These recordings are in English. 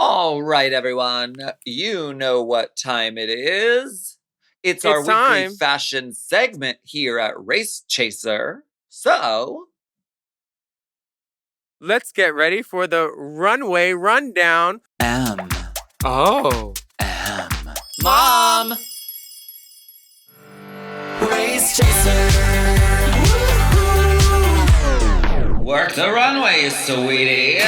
All right, everyone. You know what time it is. It's our weekly time. fashion segment here at Race Chaser. So, Let's get ready for the runway rundown. Oh. Mom! Race Chaser. Work the runway, sweetie.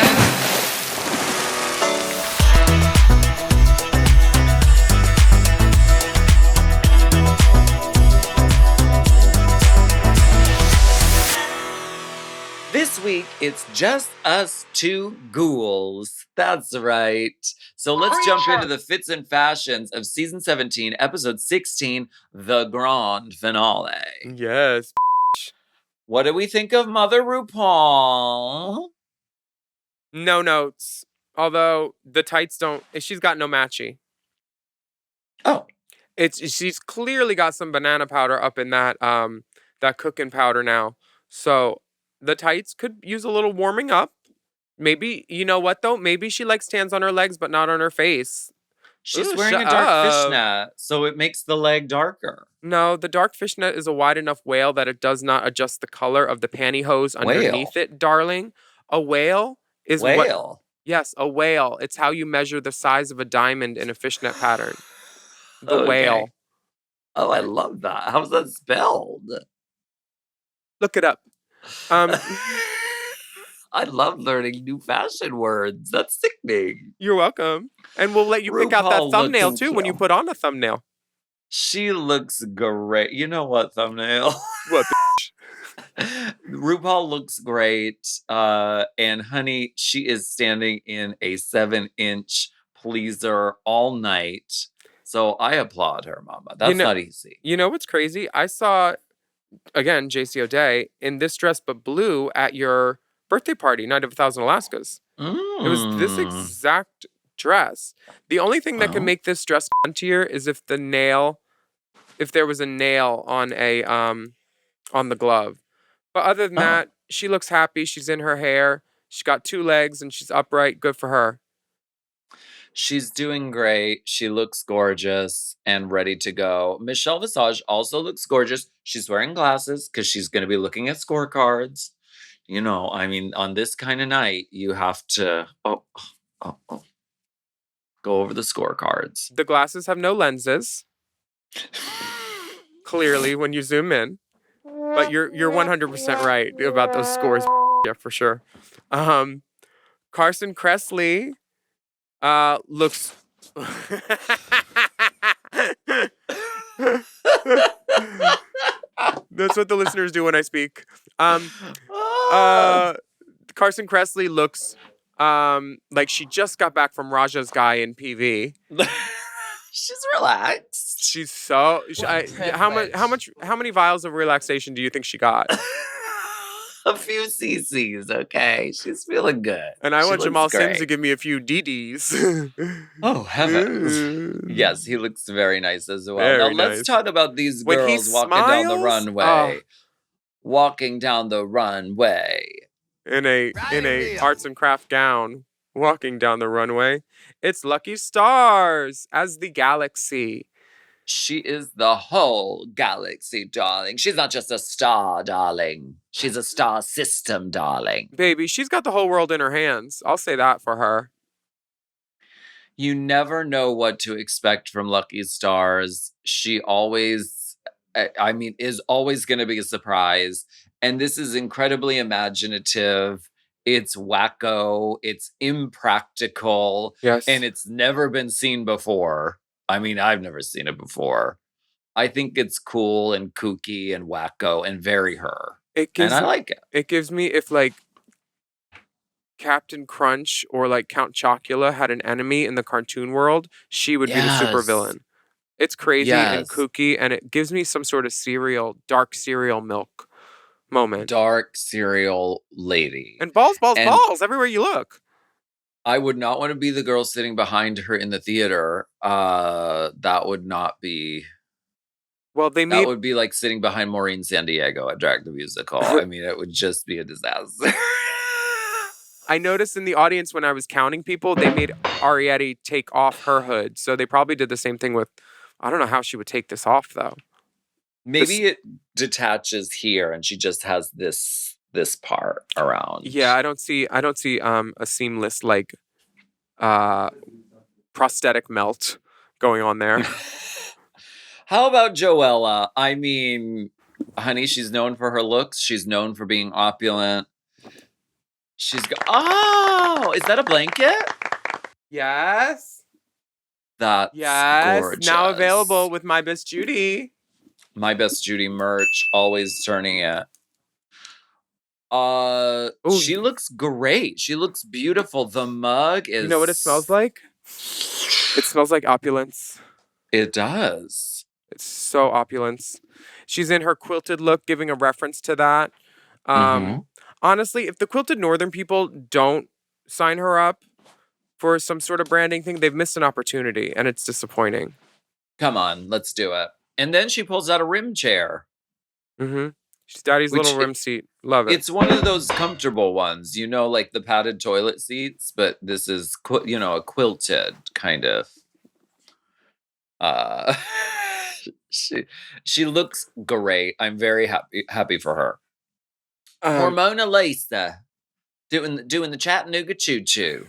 This week, it's just us two ghouls. That's right. So let's jump into the fits and fashions of season 17, episode 16, the grand finale. Yes. What do we think of Mother RuPaul? No notes. Although the tights don't. She's got no matchy. Oh. She's clearly got some banana powder up in that cooking powder now. So the tights could use a little warming up. Maybe, you know what though? Maybe she likes tans on her legs, but not on her face. She's wearing a dark fishnet, so it makes the leg darker. No, the dark fishnet is a wide enough wale that it does not adjust the color of the pantyhose underneath it, darling. A wale is whale. Yes, a wale. It's how you measure the size of a diamond in a fishnet pattern. The whale. Oh, I love that. How's that spelled? Look it up. I love learning new fashion words. That's sickening. You're welcome. And we'll let you pick out that thumbnail too when you put on a thumbnail. She looks great. You know what, thumbnail? What, RuPaul looks great. And honey, she is standing in a 7-inch pleaser all night. So I applaud her, mama. That's not easy. You know what's crazy? I saw, again, JC O'Day in this dress but blue at your birthday party, Night of 1,000 Alaskas. It was this exact dress. The only thing that can make this dress cuntier is if there was a nail on on the glove. But other than that, she looks happy. She's in her hair. She's got 2 legs and she's upright. Good for her. She's doing great. She looks gorgeous and ready to go. Michelle Visage also looks gorgeous. She's wearing glasses because she's going to be looking at scorecards. You know, I mean, on this kind of night, you have to go over the scorecards. The glasses have no lenses. Clearly, when you zoom in. But you're 100% right about those scores. Yeah, for sure. Carson Kressley looks... That's what the listeners do when I speak. Carson Kressley looks like she just got back from Raja's guy in PV. She's relaxed. She's so... How many vials of relaxation do you think she got? A few cc's, okay? She's feeling good. And I want Jamal Sims to give me a few DDs. Oh, heavens. Yes, he looks very nice as well. Let's talk about these girls walking down the runway. Walking down the runway. In a arts and craft gown. Walking down the runway. It's Lucky Stars as the galaxy. She is the whole galaxy, darling. She's not just a star, darling. She's a star system, darling. Baby, she's got the whole world in her hands. I'll say that for her. You never know what to expect from Lucky Stars. She always, is always going to be a surprise. And this is incredibly imaginative. It's wacko. It's impractical. Yes. And it's never been seen before. I mean, I've never seen it before. I think it's cool and kooky and wacko and very her. And I like it. It gives me, if like Captain Crunch or like Count Chocula had an enemy in the cartoon world, she would be the supervillain. It's crazy and kooky, and it gives me some sort of dark cereal milk moment. Dark cereal lady. And balls everywhere you look. I would not want to be the girl sitting behind her in the theater. That would not be... Well, that would be like sitting behind Maureen San Diego at Drag the Musical. I mean, it would just be a disaster. I noticed in the audience when I was counting people, they made Arietti take off her hood. So they probably did the same thing with. I don't know how she would take this off though. Maybe it detaches here, and she just has this part around. Yeah, I don't see a seamless like prosthetic melt going on there. How about Joella? I mean, honey, she's known for her looks. She's known for being opulent. Oh, is that a blanket? Yes. That's gorgeous. Now available with My Best Judy. My Best Judy merch, always turning it. She looks great. She looks beautiful. The mug is. You know what it smells like? It smells like opulence. It does. It's so opulence. She's in her quilted look, giving a reference to that. Honestly, if the Quilted Northern people don't sign her up for some sort of branding thing, they've missed an opportunity, and it's disappointing. Come on, let's do it. And then she pulls out a rim chair. She's Daddy's little rim seat. Love it. It's one of those comfortable ones, you know, like the padded toilet seats, but this is, a quilted kind of. She looks great. I'm very happy for her. Hormona Liza doing the Chattanooga choo choo.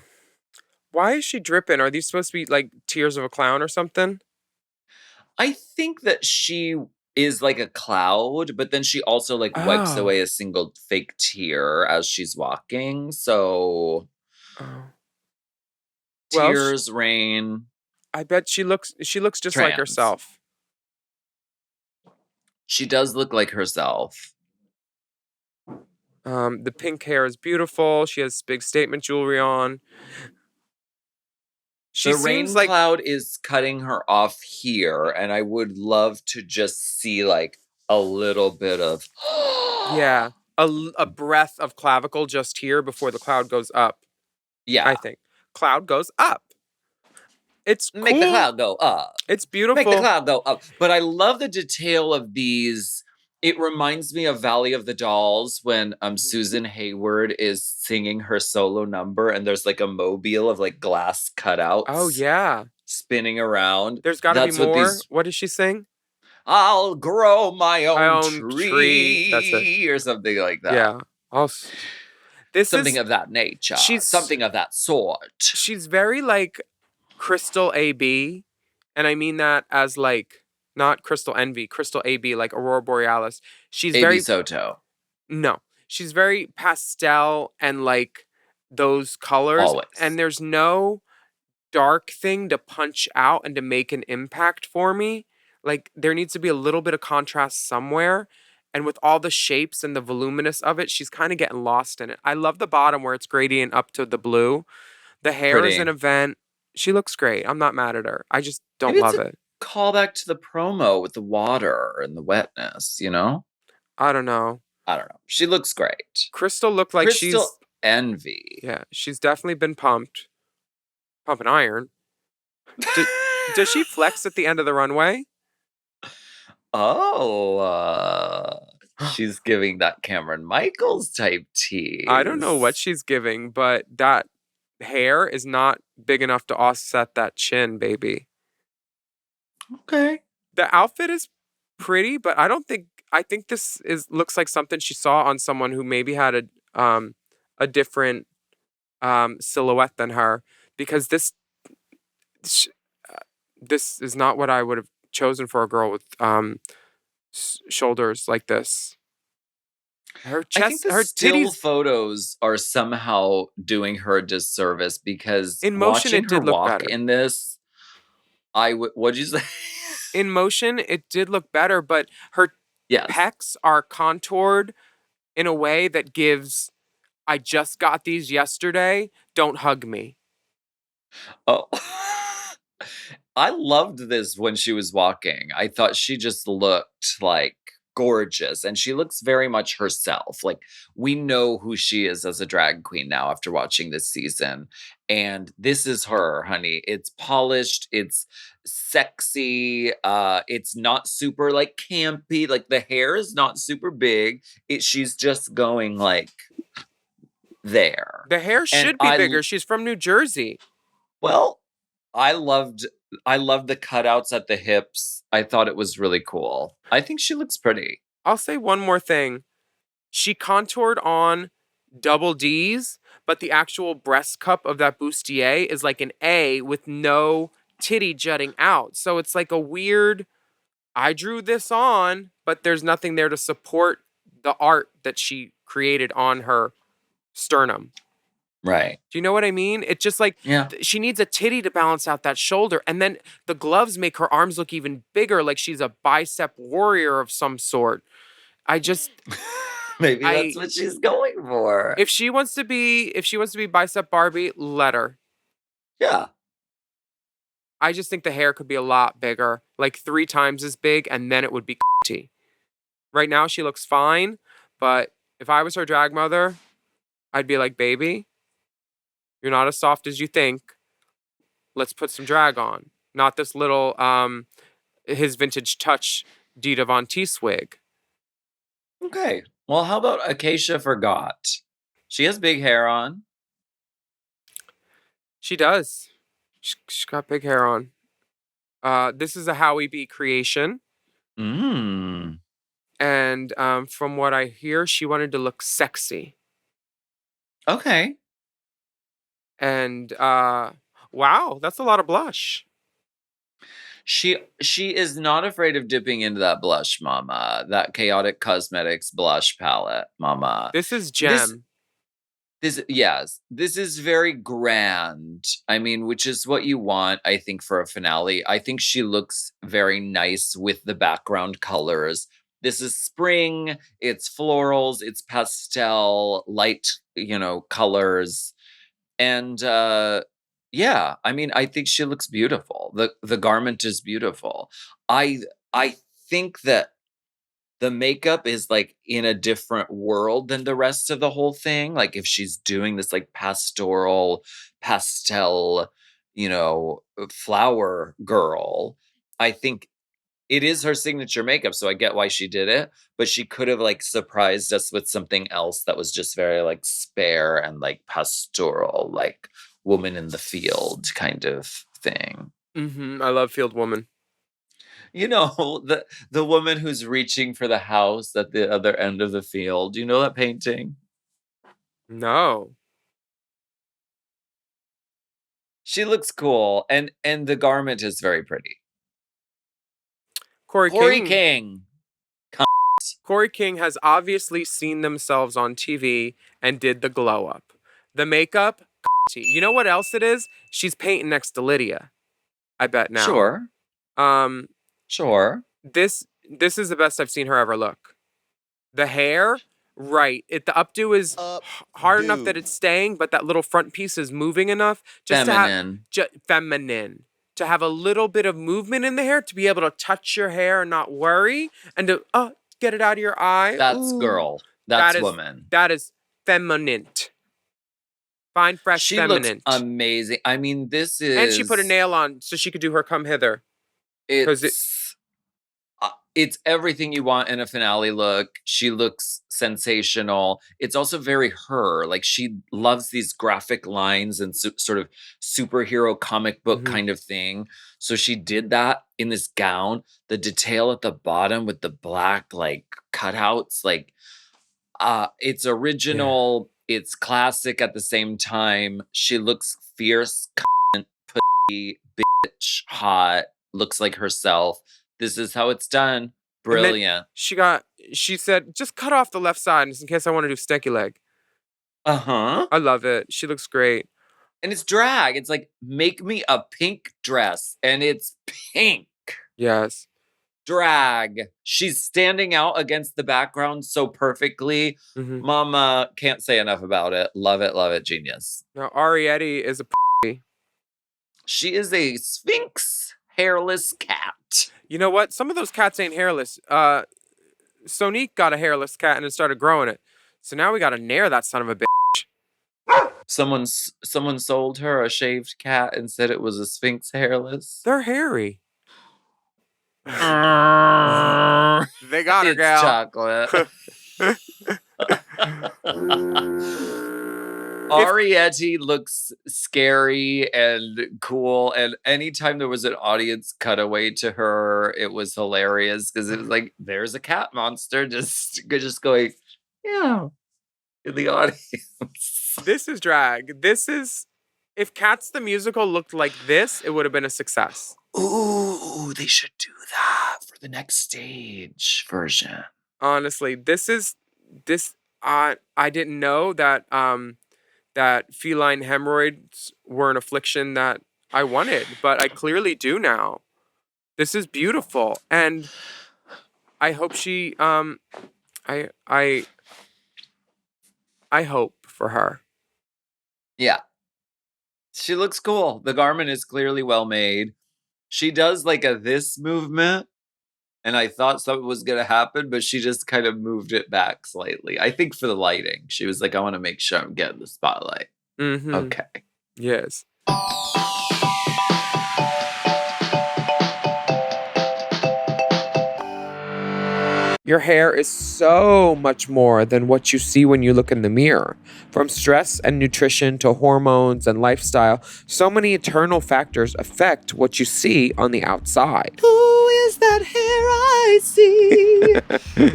Why is she dripping? Are these supposed to be like tears of a clown or something? I think that she is like a cloud, but then she also like wipes away a single fake tear as she's walking. So tears, rain. I bet she looks just like herself. She does look like herself. The pink hair is beautiful. She has big statement jewelry on. The rain cloud is cutting her off here, and I would love to just see like a little bit of a breath of clavicle just here before the cloud goes up. Yeah, I think cloud goes up. It's make the cloud go up. It's beautiful. Make the cloud go up. But I love the detail of these. It reminds me of Valley of the Dolls when Susan Hayward is singing her solo number and there's like a mobile of like glass cutouts. Oh, yeah. Spinning around. There's got to be more. What does she sing? I'll grow my own tree. That's it. Or something like that. Yeah. Something of that nature. Something of that sort. She's very like Crystal AB. And I mean that as like, not Crystal Envy, Crystal AB, like Aurora Borealis. She's AB very Soto. No, she's very pastel and like those colors. Always. And there's no dark thing to punch out and to make an impact for me. Like there needs to be a little bit of contrast somewhere. And with all the shapes and the voluminous of it, she's kind of getting lost in it. I love the bottom where it's gradient up to the blue. The hair is an event. She looks great. I'm not mad at her. I just don't love it. Call back to the promo with the water and the wetness, you know? I don't know. She looks great. Crystal looked like Crystal Envy. Yeah, she's definitely been pumping iron. Does she flex at the end of the runway? Oh, she's giving that Cameron Michaels type tease. I don't know what she's giving, but that hair is not big enough to offset that chin, baby. Okay. The outfit is pretty, but I think this looks like something she saw on someone who maybe had a different silhouette than her, because this is not what I would have chosen for a girl with shoulders like this. Her chest, I think the still photos are somehow doing her a disservice because in motion it did look better. In this, what'd you say? In motion, it did look better, but her pecs are contoured in a way that gives, I just got these yesterday, don't hug me. Oh. I loved this when she was walking. I thought she just looked like gorgeous, and she looks very much herself. Like, we know who she is as a drag queen now after watching this season, and this is her, honey. It's polished, it's sexy, it's not super like campy, like the hair is not super big. She's just going like there. The hair And should be bigger. She's from New Jersey. Well, I loved the cutouts at the hips. I thought it was really cool. I think she looks pretty. I'll say one more thing. She contoured on double D's, but the actual breast cup of that bustier is like an A with no titty jutting out. So it's like a weird, I drew this on, but there's nothing there to support the art that she created on her sternum. Right. Do you know what I mean? It's just like Yeah. she needs a titty to balance out that shoulder. And then the gloves make her arms look even bigger, like she's a bicep warrior of some sort. Maybe that's what she's going for. If she wants to be bicep Barbie, let her. Yeah. I just think the hair could be a lot bigger, like 3 times as big, and then it would be T. Right now she looks fine, but if I was her drag mother, I'd be like, baby, you're not as soft as you think. Let's put some drag on. Not this little his vintage touch Dita Von Teese wig. Okay. Well, how about Acacia Forgot? She has big hair on. She does. She's got big hair on. This is a Howie B creation. Mm. And from what I hear, she wanted to look sexy. Okay. And wow, that's a lot of blush. She is not afraid of dipping into that blush, mama. That Chaotic Cosmetics blush palette, mama. This is gem. This is very grand. I mean, which is what you want, I think, for a finale. I think she looks very nice with the background colors. This is spring, it's florals, it's pastel, light, colors. And yeah, I mean, I think she looks beautiful. The garment is beautiful. I think that the makeup is like in a different world than the rest of the whole thing. Like if she's doing this like pastoral, pastel, flower girl, I think it is her signature makeup. So I get why she did it, but she could have like surprised us with something else that was just very like spare and like pastoral, like woman in the field kind of thing. I love Field Woman. The woman who's reaching for the house at the other end of the field. Do you know that painting? No. She looks cool, and the garment is very pretty. Corey King. Corey King has obviously seen themselves on TV and did the glow up. The makeup, you know what else it is? She's painting next to Lydia. I bet now. Sure. Sure. This is the best I've seen her ever look. The hair, right. The updo is hard enough that it's staying, but that little front piece is moving enough. Just feminine. Feminine. To have a little bit of movement in the hair, to be able to touch your hair and not worry, and to get it out of your eye. That's girl. That's woman. That is feminine. Fine, fresh, she feminine. Looks amazing. I mean, this is... And she put a nail on so she could do her come hither. It's everything you want in a finale look. She looks sensational. It's also very her. Like, she loves these graphic lines and sort of superhero comic book kind of thing. So she did that in this gown. The detail at the bottom with the black, like, cutouts. Like, it's original. Yeah. It's classic at the same time. She looks fierce, putty, bitch, hot. Looks like herself. This is how it's done. Brilliant. She said, just cut off the left side just in case I want to do stanky leg. Uh-huh. I love it. She looks great. And it's drag. It's like, make me a pink dress. And it's pink. Yes. Drag. She's standing out against the background so perfectly. Mama, can't say enough about it. Love it. Genius. Now, Arietti is a She is a Sphinx hairless cat. You know what? Some of those cats ain't hairless. Sonique got a hairless cat and it started growing it. So now we got to nair that son of a bitch. Someone sold her a shaved cat and said it was a Sphinx hairless. They're hairy. They got her, it's gal. Chocolate. Arietti looks scary and cool, and anytime there was an audience cutaway to her, it was hilarious because it was like, there's a cat monster just going, yeah, in the audience. This is drag. This is, if Cats the Musical looked like this, it would have been a success. Ooh, they should do that for the next stage version. Honestly, I didn't know that that feline hemorrhoids were an affliction that I wanted, but I clearly do now. This is beautiful, and I hope she I hope for her. Yeah. She looks cool. The garment is clearly well made. She does like a this movement, and I thought something was going to happen, but she just kind of moved it back slightly. I think for the lighting. She was like, I want to make sure I'm getting the spotlight. Mm-hmm. Okay. Yes. Your hair is so much more than what you see when you look in the mirror. From stress and nutrition to hormones and lifestyle, so many internal factors affect what you see on the outside. Who is that hair I see?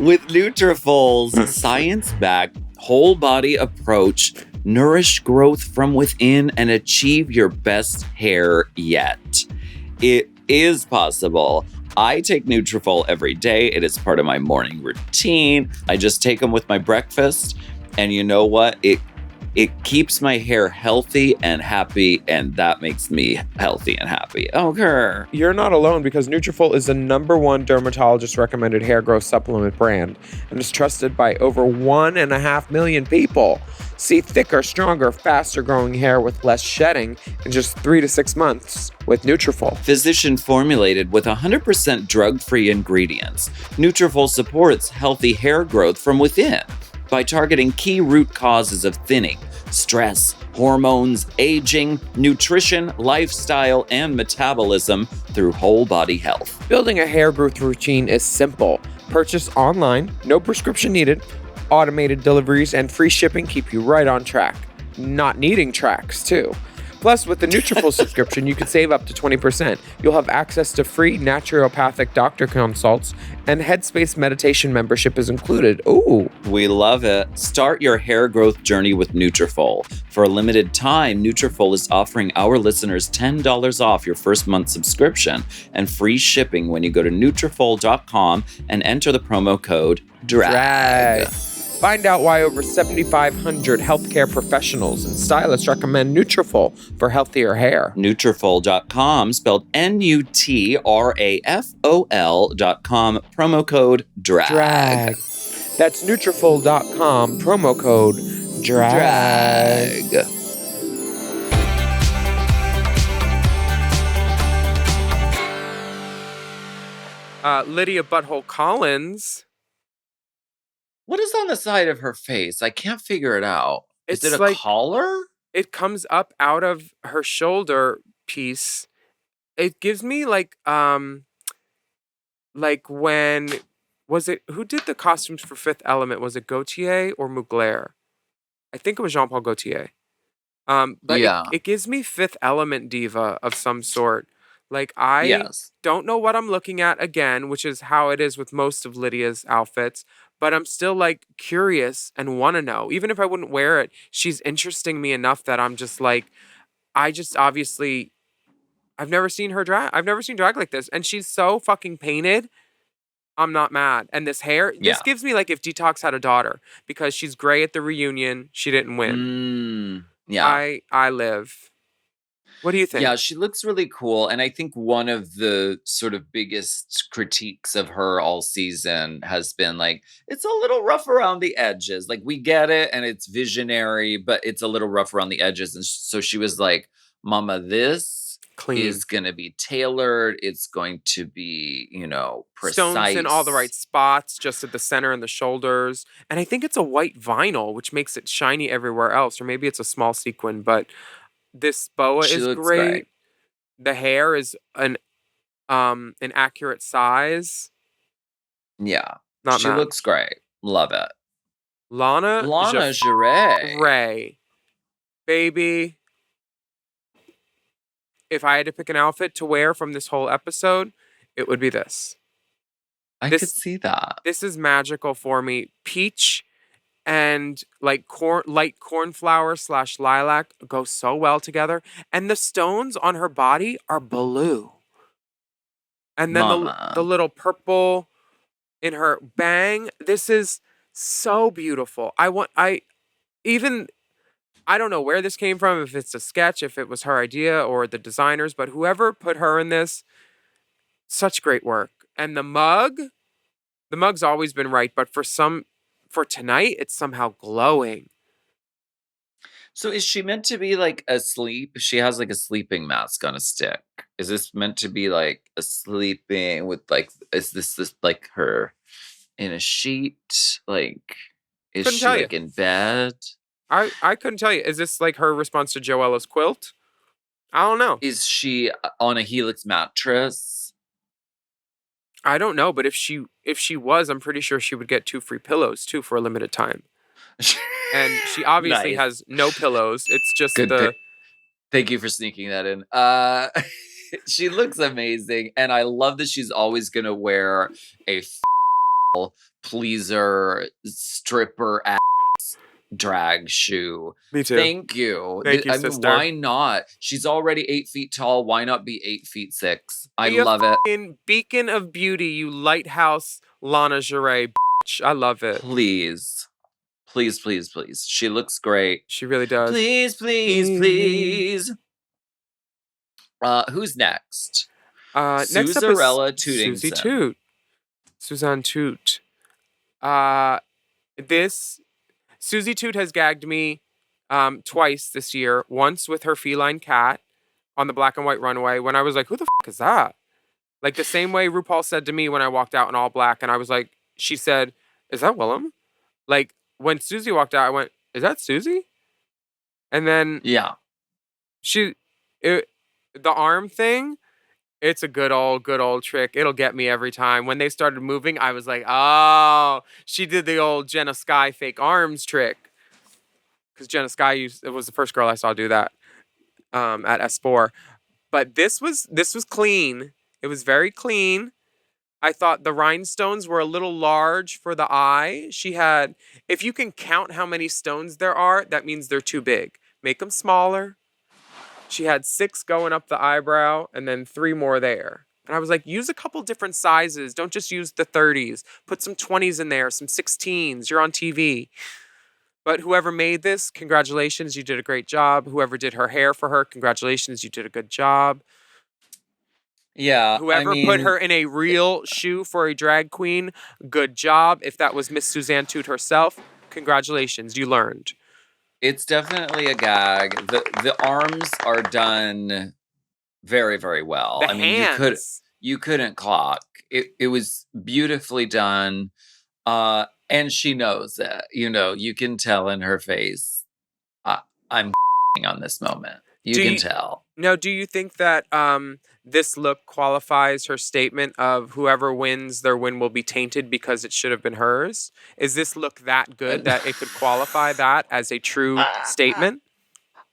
With Nutrafol's science-backed whole body approach, nourish growth from within and achieve your best hair yet. It is possible. I take Nutrafol every day. It is part of my morning routine. I just take them with my breakfast. And you know what? It keeps my hair healthy and happy, and that makes me healthy and happy. Okay. You're not alone, because Nutrafol is the #1 dermatologist recommended hair growth supplement brand and is trusted by over 1.5 million people. See thicker, stronger, faster growing hair with less shedding in just 3 to 6 months with Nutrafol. Physician formulated with 100% drug-free ingredients, Nutrafol supports healthy hair growth from within by targeting key root causes of thinning, stress, hormones, aging, nutrition, lifestyle, and metabolism through whole body health. Building a hair growth routine is simple. Purchase online, no prescription needed. Automated deliveries and free shipping keep you right on track. Not needing tracks, too. Plus, with the Nutrafol subscription, you can save up to 20%. You'll have access to free naturopathic doctor consults, and Headspace meditation membership is included. Ooh. We love it. Start your hair growth journey with Nutrafol. For a limited time, Nutrafol is offering our listeners $10 off your first month subscription and free shipping when you go to Nutrafol.com and enter the promo code DRAG. Find out why over 7,500 healthcare professionals and stylists recommend Nutrafol for healthier hair. Nutrafol.com, spelled Nutrafol.com, promo code DRAG. That's Nutrafol.com, promo code DRAG. Lydia Butthole Collins. What is on the side of her face? I can't figure it out. Is it a like, collar? It comes up out of her shoulder piece. It gives me like when, was it, who did the costumes for Fifth Element? Was it Gaultier or Mugler? I think it was Jean-Paul Gaultier. But yeah. It gives me Fifth Element diva of some sort. Like, I don't know what I'm looking at again, which is how it is with most of Lydia's outfits, but I'm still like curious and want to know. Even if I wouldn't wear it, she's interesting me enough that I'm just like, I've never seen her drag. I've never seen drag like this. And she's so fucking painted. I'm not mad. And this hair, this gives me like if Detox had a daughter, because she's gray at the reunion. She didn't win. Yeah. I live. What do you think? Yeah, she looks really cool. And I think one of the sort of biggest critiques of her all season has been like, it's a little rough around the edges. Like, we get it and it's visionary, but it's a little rough around the edges. And so she was like, Mama, this is going to be tailored. It's going to be, precise. Stones in all the right spots, just at the center and the shoulders. And I think it's a white vinyl, which makes it shiny everywhere else. Or maybe it's a small sequin, but this boa is great. The hair is an accurate size. Yeah. Not she mad. Looks great. Love it. Lana Geray. Baby, if I had to pick an outfit to wear from this whole episode, it would be this. I could This see that. this is magical for me. Peach and like light cornflower / lilac go so well together, and the stones on her body are blue. And then the Mama. little purple in her bang. This is so beautiful. Even I don't know where this came from, if it's a sketch, if it was her idea or the designers, but whoever put her in this, such great work. And the mug's always been right, but for tonight, it's somehow glowing. So is she meant to be like asleep? She has like a sleeping mask on a stick. Is this meant to be like a sleeping with like is this like her in a sheet? Like is Couldn't she tell you. like in bed? I couldn't tell you. Is this like her response to Joella's quilt? I don't know. Is she on a Helix mattress? I don't know, but if she was, I'm pretty sure she would get 2 free pillows too for a limited time. And she obviously Nice. has no pillows. It's just Good. Thank you for sneaking that in. She looks amazing, and I love that she's always gonna wear a pleaser stripper ass drag shoe. Me too. Thank you. Thank you, I mean, sister. why not? She's already 8 feet tall. Why not be 8'6"? I Be a love it. fucking beacon of beauty, you lighthouse lingerie bitch. I love it. Please. Please, please, please. She looks great. She really does. Please, please, please. Who's next? Next up is Suzarella Tootingson. Susie Toot. Suzanne Toot. This Susie Toot has gagged me twice this year. Once with her feline cat on the black and white runway when I was like, who the fuck is that? Like the same way RuPaul said to me when I walked out in all black, and I was like, she said, is that Willam? Like when Susie walked out, I went, is that Susie? And then Yeah. the arm thing, it's a good old trick. It'll get me every time. When they started moving, I was like, oh, she did the old Jenna Sky fake arms trick. Because Jenna Sky it was the first girl I saw do that at S4. But this was clean. It was very clean. I thought the rhinestones were a little large for the eye. She had, if you can count how many stones there are, that means they're too big. Make them smaller. She had 6 going up the eyebrow and then 3 more there. And I was like, use a couple different sizes. Don't just use the 30s. Put some 20s in there, some 16s. You're on TV. But whoever made this, congratulations, you did a great job. Whoever did her hair for her, congratulations, you did a good job. Yeah. Whoever put her in a real shoe for a drag queen, good job. If that was Miss Suzanne Toot herself, congratulations, you learned. It's definitely a gag. The arms are done very, very well. The hands. you couldn't clock. It was beautifully done. And she knows it. You know, you can tell in her face. I'm on this moment. You can tell. Now, do you think that this look qualifies her statement of whoever wins, their win will be tainted because it should have been hers? Is this look that good that it could qualify that as a true statement?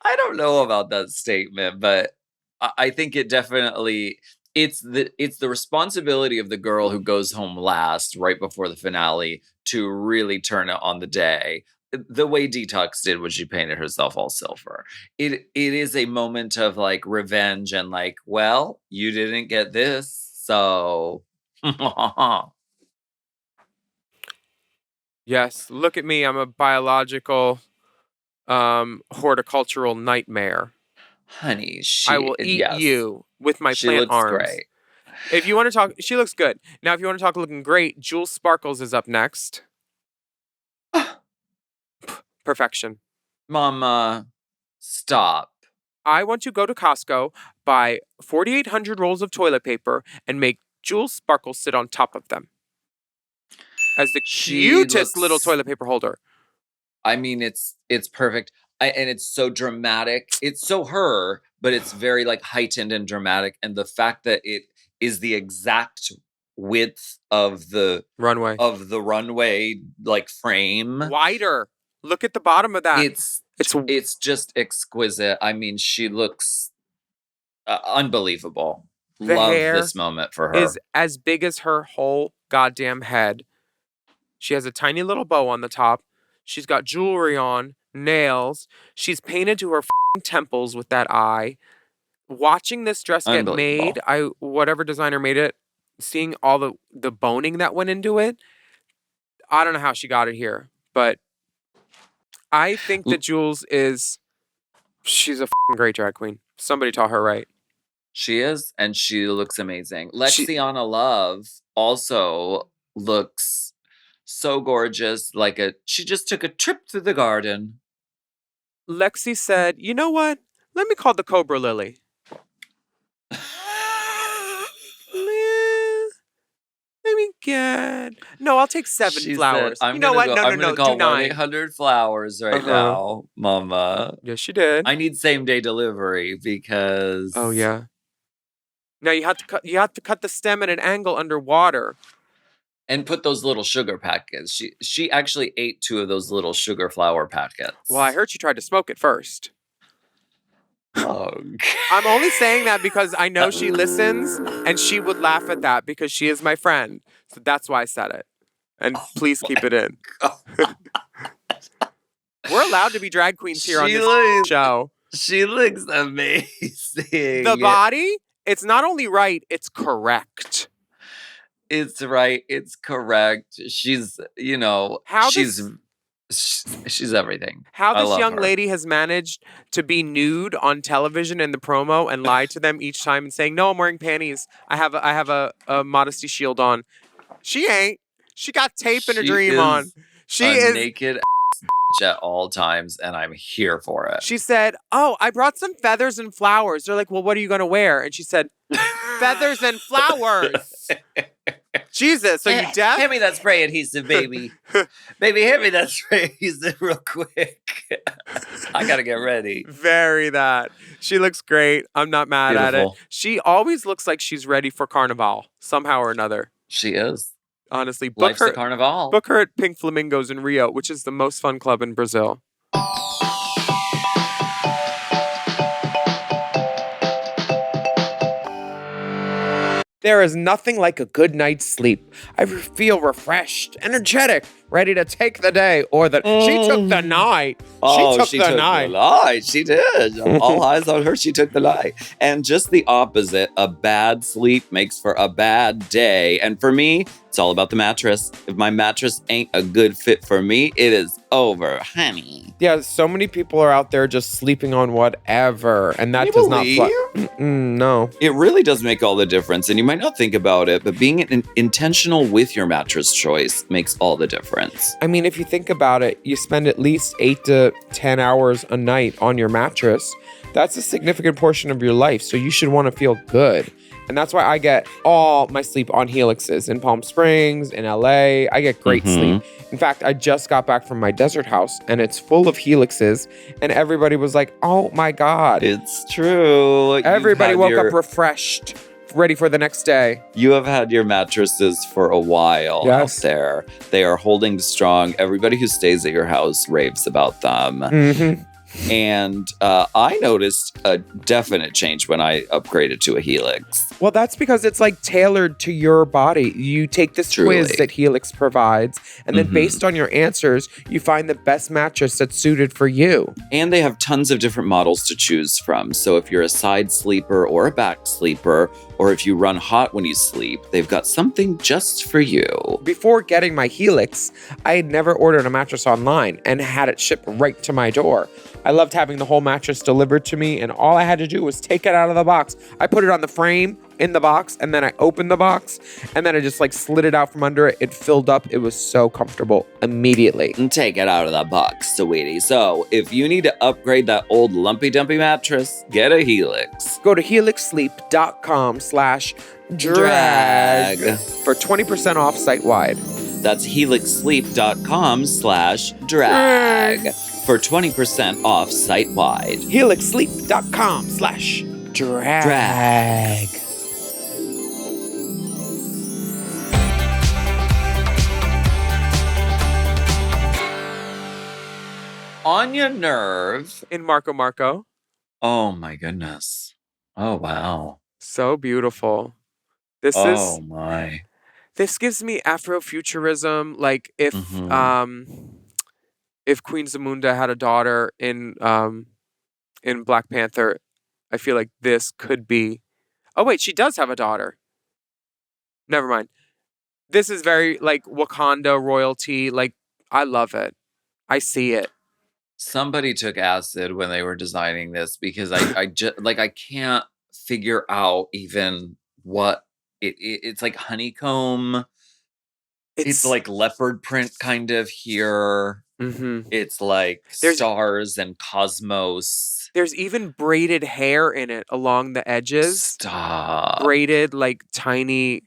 I don't know about that statement, but I think it definitely it's the responsibility of the girl who goes home last right before the finale to really turn it on the day. The way Detox did when she painted herself all silver. It is a moment of like revenge and like, well, you didn't get this, so Yes, look at me. I'm a biological horticultural nightmare. honey, I will eat you with my plant arms. Great. If you want to talk, she looks good. Now, if you want to talk looking great, Jules Sparkles is up next. Perfection. Mama, stop. I want to go to Costco, buy 4,800 rolls of toilet paper, and make Jules Sparkles sit on top of them as the cutest little toilet paper holder. I mean, it's perfect. And it's so dramatic. It's so her, but it's very like heightened and dramatic. And the fact that it is the exact width of the runway like frame. Wider. Look at the bottom of that. It's It's just exquisite. I mean, she looks unbelievable. The Love hair this moment for her. is as big as her whole goddamn head. She has a tiny little bow on the top. She's got jewelry on, nails. She's painted to her temples with that eye. Watching this dress get made, whatever designer made it, seeing all the boning that went into it, I don't know how she got it here, but I think that Jules she's a great drag queen. Somebody taught her right. She is, and she looks amazing. Lexiana Love also looks so gorgeous. She just took a trip through the garden. Lexi said, "You know what? Let me call the Cobra Lily." Let me get. No, I'll take 7 flowers. Said, you know what? No, I'm gonna call do 9. 1-800 flowers right now, Mama. Yes, she did. I need same-day delivery because. Oh yeah. Now you have to cut the stem at an angle underwater. And put those little sugar packets. She actually ate 2 of those little sugar flower packets. Well, I heard she tried to smoke it first. Oh. I'm only saying that because I know she listens and she would laugh at that because she is my friend. So that's why I said it. And please keep it in. We're allowed to be drag queens here on this show. She looks amazing. The body, it's not only right, it's correct. It's right. It's correct. She's, she's everything. How this young lady has managed to be nude on television in the promo and lie to them each time and saying, "No, I'm wearing panties. I have a modesty shield on." She ain't. She got tape and a dream on. She is naked at all times, and I'm here for it. She said, "Oh, I brought some feathers and flowers." They're like, "Well, what are you going to wear?" And she said, "Feathers and flowers." Jesus, so you deaf? Hand me that spray adhesive, baby. Baby, hand me that spray adhesive real quick. I gotta get ready. Very that. She looks great. I'm not mad at it. She always looks like she's ready for Carnival, somehow or another. She is. Honestly, Life's a Carnival. Book her at Pink Flamingos in Rio, which is the most fun club in Brazil. There is nothing like a good night's sleep. I feel refreshed, energetic, ready to take the day or the... She took the night. She took the night. She did. All eyes on her. She took the night. And just the opposite. A bad sleep makes for a bad day. And for me, it's all about the mattress. If my mattress ain't a good fit for me, it is over, honey. Yeah, so many people are out there just sleeping on whatever, and that does not fly. No. It really does make all the difference, and you might not think about it, but being intentional with your mattress choice makes all the difference. I mean, if you think about it, you spend at least 8 to 10 hours a night on your mattress. That's a significant portion of your life, so you should want to feel good. And that's why I get all my sleep on Helixes in Palm Springs, in LA. I get great sleep. In fact, I just got back from my desert house and it's full of Helixes. And everybody was like, "Oh my God." It's true. Everybody woke up refreshed, ready for the next day. You have had your mattresses for a while out there. They are holding strong. Everybody who stays at your house raves about them. And I noticed a definite change when I upgraded to a Helix. Well, that's because it's like tailored to your body. You take this quiz that Helix provides, and then based on your answers, you find the best mattress that's suited for you. And they have tons of different models to choose from. So if you're a side sleeper or a back sleeper, or if you run hot when you sleep, they've got something just for you. Before getting my Helix, I had never ordered a mattress online and had it shipped right to my door. I loved having the whole mattress delivered to me, and all I had to do was take it out of the box. I put it on the frame in the box, and then I opened the box, and then I just slid it out from under it. It filled up. It was so comfortable immediately. And take it out of the box, sweetie. So if you need to upgrade that old lumpy dumpy mattress, get a Helix. Go to helixsleep.com/drag for 20% off site-wide. That's helixsleep.com/drag for 20% off site-wide. helixsleep.com/drag. Anya Nerve. in Marco Marco. Oh my goodness. Oh wow. So beautiful. This Oh is my. this gives me Afrofuturism. Like if Queen Zamunda had a daughter in Black Panther, I feel like this could be. Oh wait, she does have a daughter. Never mind. This is very like Wakanda royalty. Like I love it. I see it. Somebody took acid when they were designing this because I just like I can't figure out even what it's like honeycomb. It's like leopard print kind of here. Mm-hmm. It's like There's stars and cosmos. there's even braided hair in it along the edges. Stop. Braided like tiny.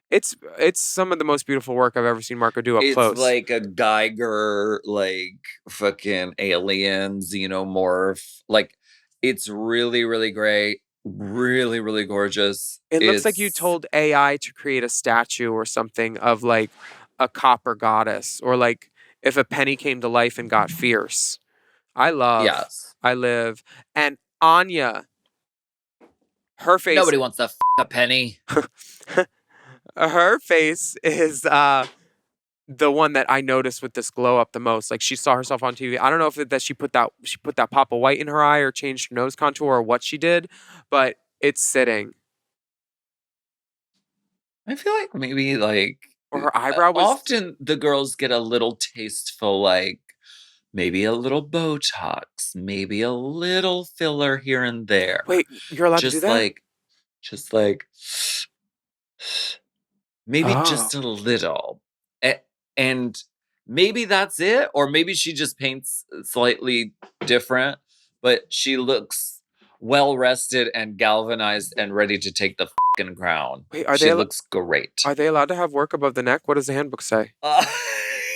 It's some of the most beautiful work I've ever seen Marco do up It's close. like a Geiger, like fucking alien xenomorph. Like it's really, really great. Really, really gorgeous. It looks like you It's told AI to create a statue or something of like a copper goddess, or like if a penny came to life and got fierce. I yes. live. And Anya, her face, Nobody wants to a penny. her face is the one that I noticed with this glow up the most. Like she saw herself on TV. I don't know if that she put that pop of white in her eye or changed her nose contour or what she did, but it's sitting. I feel like maybe like Or her eyebrow was often the girls get a little tasteful, like maybe a little Botox, maybe a little filler here and there. Wait, you're allowed to do Just that? just like maybe Oh. just a little. And maybe that's it, or maybe she just paints slightly different, but she looks well rested and galvanized and ready to take the fucking crown. Wait, She looks great. Are they allowed to have work above the neck? What does the handbook say?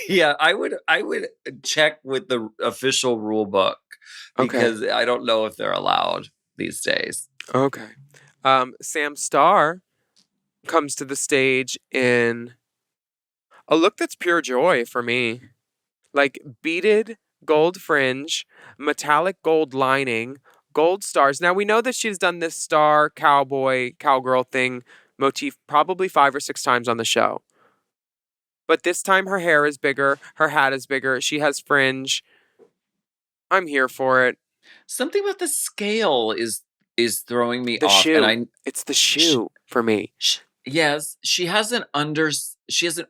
Yeah, I would check with the official rule book because I don't know if they're allowed these days. Okay. Sam Starr comes to the stage in a look that's pure joy for me. Like beaded gold fringe, metallic gold lining, gold stars. Now we know that she's done this star, cowboy, cowgirl thing motif probably 5 or 6 times on the show. But this time her hair is bigger, her hat is bigger, she has fringe. I'm here for it. Something about the scale is throwing me The off, shoe. and It's the shoe for me. yes, she has an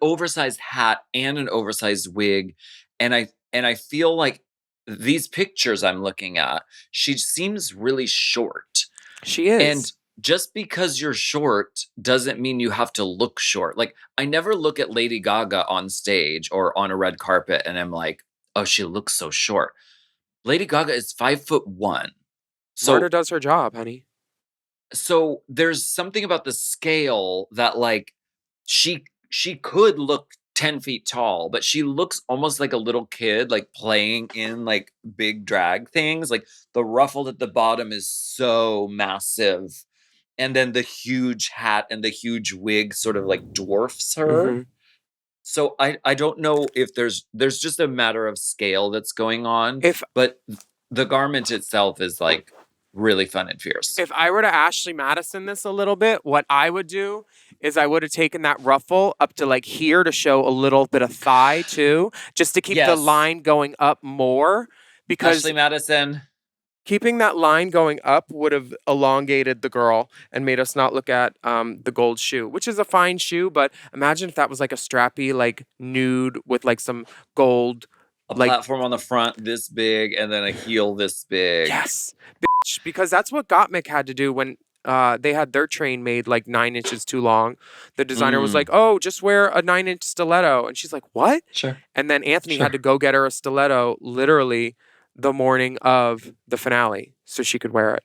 oversized hat and an oversized wig, and I feel like these pictures I'm looking at, she seems really short. She is. And just because you're short doesn't mean you have to look short. Like I never look at Lady Gaga on stage or on a red carpet and I'm like, "Oh, she looks so short." Lady Gaga is 5'1". Marta So does her job, honey. so there's something about the scale that like she could look 10 feet tall, but she looks almost like a little kid, like playing in like big drag things. Like the ruffle at the bottom is so massive. And then the huge hat and the huge wig sort of like dwarfs her. Mhm. So I don't know if there's just a matter of scale that's going on, If but the garment itself is like really fun and fierce. if I were to Ashley Madison this a little bit, what I would do is I would have taken that ruffle up to like here to show a little bit of thigh too, just to keep the Yes. line going up more. Because Ashley Madison. keeping that line going up would have elongated the girl and made us not look at the gold shoe, which is a fine shoe. But imagine if that was like a strappy, like nude with like some gold. A Like- platform on the front this big and then a heel this big. Yes, bitch, because that's what Gottmik had to do when they had their train made like 9 inches too long. The designer was like, "Oh, just wear a 9-inch stiletto," and she's like, "What?" Sure. And then Anthony Sure. had to go get her a stiletto literally the morning of the finale so she could wear it.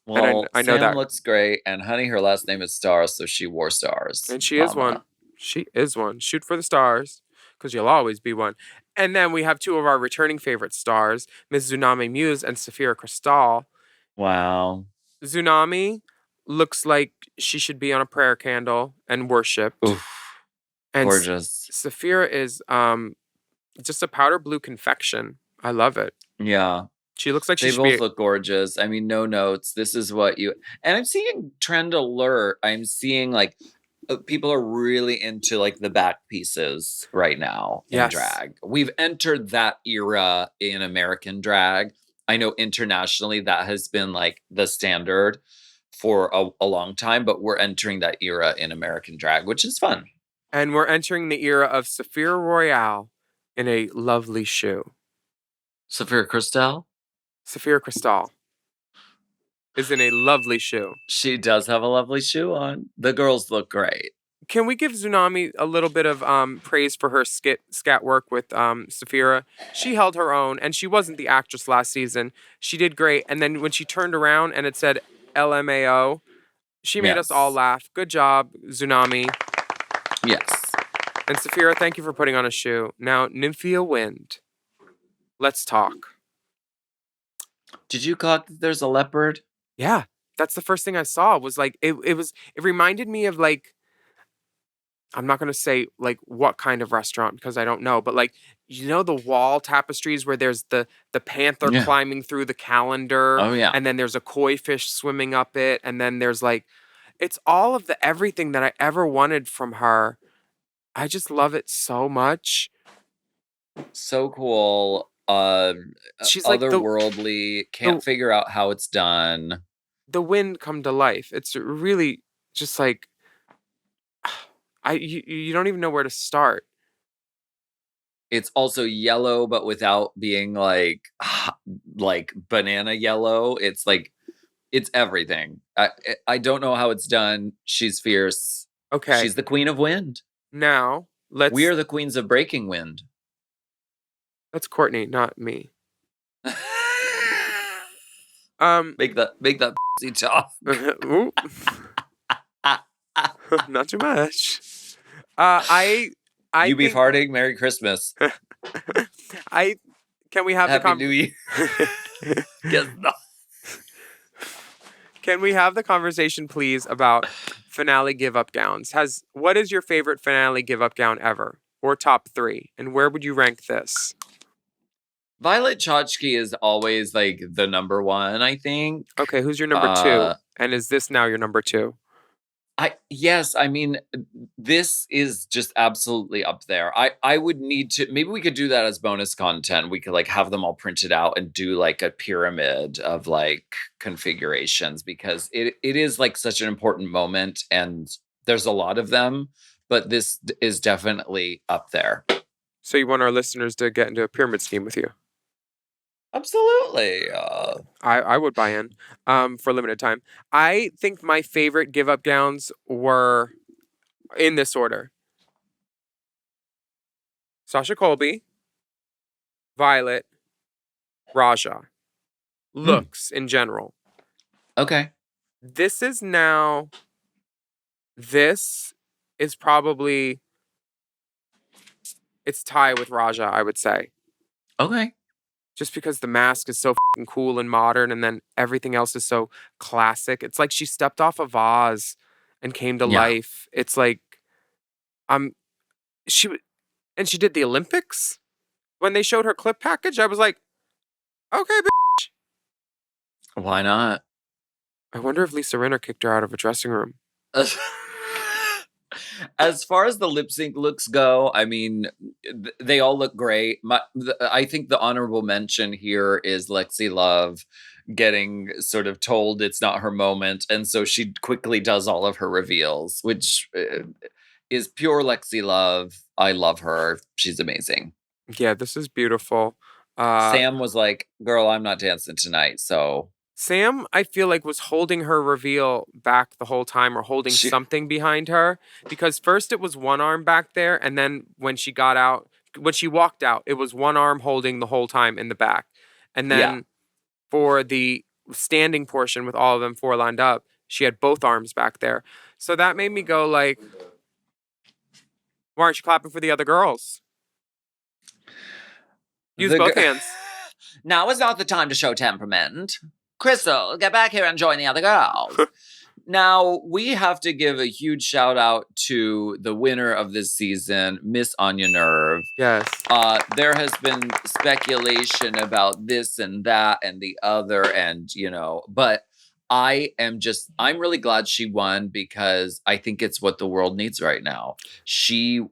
Well, I know Sam that. looks great, and honey, her last name is Stars, so she wore stars. And she is one. She is one. Shoot for the stars, because you'll always be one. And then we have 2 of our returning favorite stars, Miss Tsunami Muse and Saphira Cristal. Wow. Tsunami looks like she should be on a prayer candle and worshipped. Oof. And Gorgeous. Saphira is just a powder blue confection. I love it. Yeah. She looks like she They should both be. look gorgeous. I mean, no notes. This is what you. And I'm seeing trend alert. I'm seeing like people are really into like the back pieces right now in Yes. drag. We've entered that era in American drag. I know internationally that has been like the standard for a long time, but we're entering that era in American drag, which is fun. And we're entering the era of Saphira Royale in a lovely shoe. Sophia Christel? Saphira Cristal is in a lovely shoe. She does have a lovely shoe on. The girls look great. Can we give Tsunami a little bit of praise for her scat work with Saphira? She held her own, and she wasn't the actress last season. She did great, and then when she turned around and it said LMAO, she made us all Yes. laugh. Good job, Tsunami. Yes. And Saphira, thank you for putting on a shoe. Now, Nymphia Wind. Let's talk. Did you clock that there's a leopard? Yeah, that's the first thing I saw. Was like it reminded me of like, I'm not gonna say like what kind of restaurant because I don't know, but like the wall tapestries where there's the panther Yeah. climbing through the calendar, Oh, yeah. and then there's a koi fish swimming up it, and then there's like, it's all of the everything that I ever wanted from her. I just love it so much. So cool. She's like Otherworldly. Can't figure out how it's done. the wind come to life. It's really just like you don't even know where to start. It's also yellow, but without being like banana yellow. It's like it's everything. I don't know how it's done. She's fierce. Okay. She's the queen of wind. Now We are the queens of breaking wind. That's Courtney, not me. Make that talk. Ooh. Not too much. I You be think, farting. Merry Christmas. can we have Happy New Year. Guess not. Can we have the conversation, please, about finale give up gowns? What is your favorite finale give up gown ever, or top 3, and where would you rank this? Violet Chachki is always like the number one, I think. Okay, who's your number 2, and is this now your number 2? Yes, I mean, this is just absolutely up there. I would need to, maybe we could do that as bonus content. We could like have them all printed out and do like a pyramid of like configurations, because it is like such an important moment and there's a lot of them, but this is definitely up there. So you want our listeners to get into a pyramid scheme with you? Absolutely. I would buy in for a limited time. I think my favorite give up gowns were in this order: Sasha Colby, Violet, Raja. Looks in general. Okay. This is probably, it's tie with Raja, I would say. Okay. Just because the mask is so fucking cool and modern, and then everything else is so classic. It's like she stepped off a vase and came to life. It's like, she did the Olympics. When they showed her clip package, I was like, okay, bitch. Why not? I wonder if Lisa Rinna kicked her out of a dressing room. As far as the lip sync looks go, I mean, they all look great. I think the honorable mention here is Lexi Love getting sort of told it's not her moment, and so she quickly does all of her reveals, which is pure Lexi Love. I love her. She's amazing. Yeah, this is beautiful. Sam was like, girl, I'm not dancing tonight, so... Sam, I feel like, was holding her reveal back the whole time, or holding something behind her, because first it was one arm back there, and then when she walked out, it was one arm holding the whole time in the back. And then for the standing portion with all of them 4 lined up, she had both arms back there. So that made me go like, why aren't you clapping for the other girls? Use both hands. Now is not the time to show temperament. Crystal, get back here and join the other girls. Now, we have to give a huge shout out to the winner of this season, Miss Anya Nerve. Yes. There has been speculation about this and that and the other, and but I'm really glad she won because I think it's what the world needs right now. She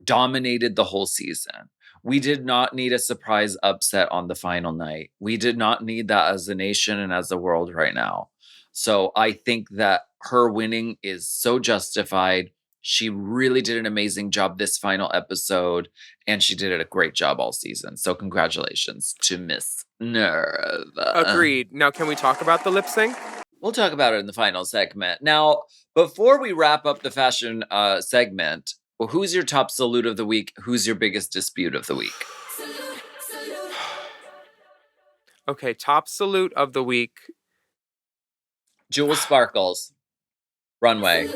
dominated the whole season. We did not need a surprise upset on the final night. We did not need that as a nation and as a world right now. So I think that her winning is so justified. She really did an amazing job this final episode, and she did a great job all season. So congratulations to Miss Nerve. Agreed. Now, can we talk about the lip sync? We'll talk about it in the final segment. Now, before we wrap up the fashion segment, well, who's your top salute of the week? Who's your biggest dispute of the week? Okay, top salute of the week. Jewel Sparkles. Runway.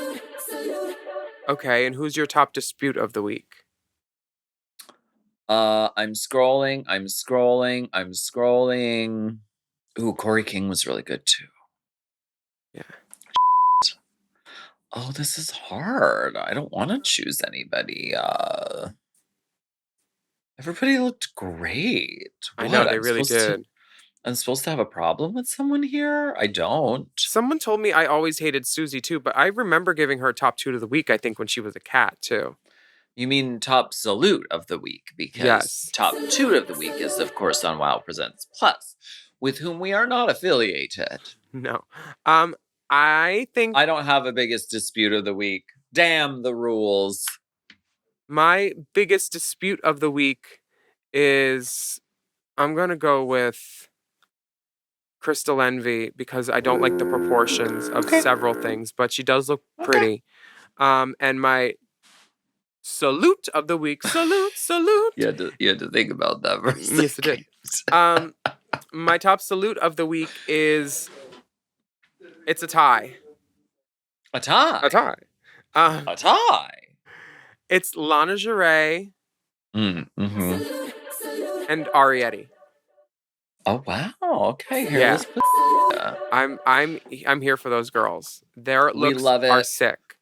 Okay, and who's your top dispute of the week? I'm scrolling. Ooh, Corey King was really good too. Yeah. Oh, this is hard. I don't want to choose anybody. Everybody looked great. I know, they really did. I'm supposed to have a problem with someone here? I don't. Someone told me I always hated Susie too, but I remember giving her top 2 of the week, I think, when she was a cat too. You mean top salute of the week? Because yes. Top 2 of the week is, of course, on Wow Presents Plus, with whom we are not affiliated. No. I think... I don't have a biggest dispute of the week. Damn the rules. My biggest dispute of the week is... I'm going to go with Crystal Envy because I don't like the proportions of several things, but she does look pretty. And my salute of the week, salute. You had to think about that for a second. Yes, I did. My top salute of the week is... It's a tie. A tie? A tie. A tie? It's Lana Jarre mm-hmm. and Arietti. Oh wow! Okay, here yeah. Yeah. I'm here for those girls. Their looks are sick.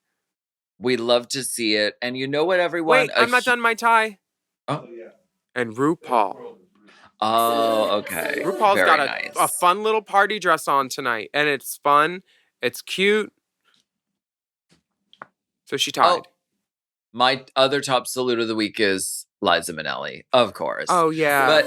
We love to see it, and you know what, everyone? Wait, I'm not done my tie. Oh, and RuPaul. Oh, okay. RuPaul's Very got nice. a fun little party dress on tonight, and it's fun. It's cute. So she tied. Oh, my other top salute of the week is Liza Minnelli, of course. Oh yeah.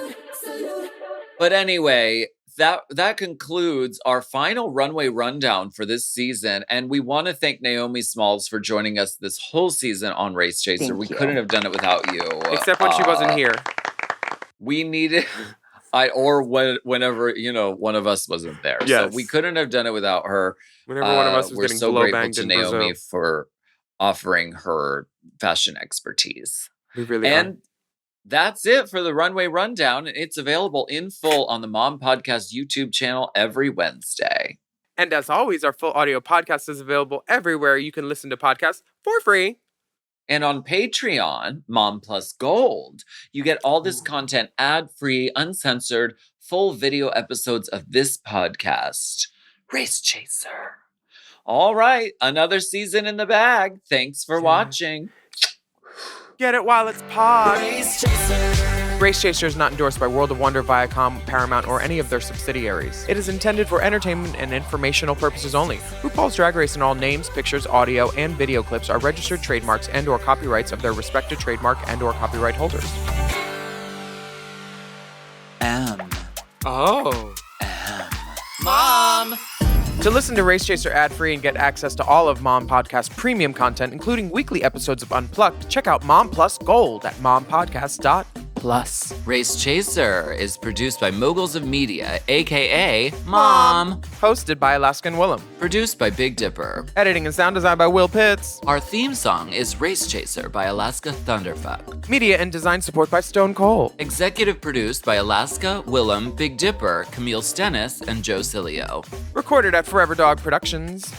But anyway, that concludes our final runway rundown for this season, and we want to thank Naomi Smalls for joining us this whole season on Race Chaser. We couldn't have done it without you, except when she wasn't here. We needed, whenever one of us wasn't there. Yes. So we couldn't have done it without her. Whenever one of us was we're getting so blow grateful banged to in Naomi Brazil. for offering her fashion expertise. We really and are. That's it for the Runway Rundown. It's available in full on the Mom Podcast YouTube channel every Wednesday. And as always, our full audio podcast is available everywhere you can listen to podcasts for free. And on Patreon, Mom Plus Gold, you get all this content ad-free, uncensored, full video episodes of this podcast, Race Chaser. All right, another season in the bag. Thanks for watching. Get it while it's pod. Race Chaser. Race Chaser is not endorsed by World of Wonder, Viacom, Paramount, or any of their subsidiaries. It is intended for entertainment and informational purposes only. RuPaul's Drag Race and all names, pictures, audio, and video clips are registered trademarks and/or copyrights of their respective trademark and/or copyright holders. Mom. To listen to Race Chaser ad-free and get access to all of Mom Podcast premium content, including weekly episodes of Unplugged, check out Mom Plus Gold at mompodcast.plus. Race Chaser is produced by Moguls of Media, a.k.a. Mom. Hosted by Alaska and Willam. Produced by Big Dipper. Editing and sound design by Will Pitts. Our theme song is Race Chaser by Alaska Thunderfuck. Media and design support by Stone Cole. Executive produced by Alaska, Willam, Big Dipper, Camille Stennis, and Joe Cilio. Recorded at Forever Dog Productions.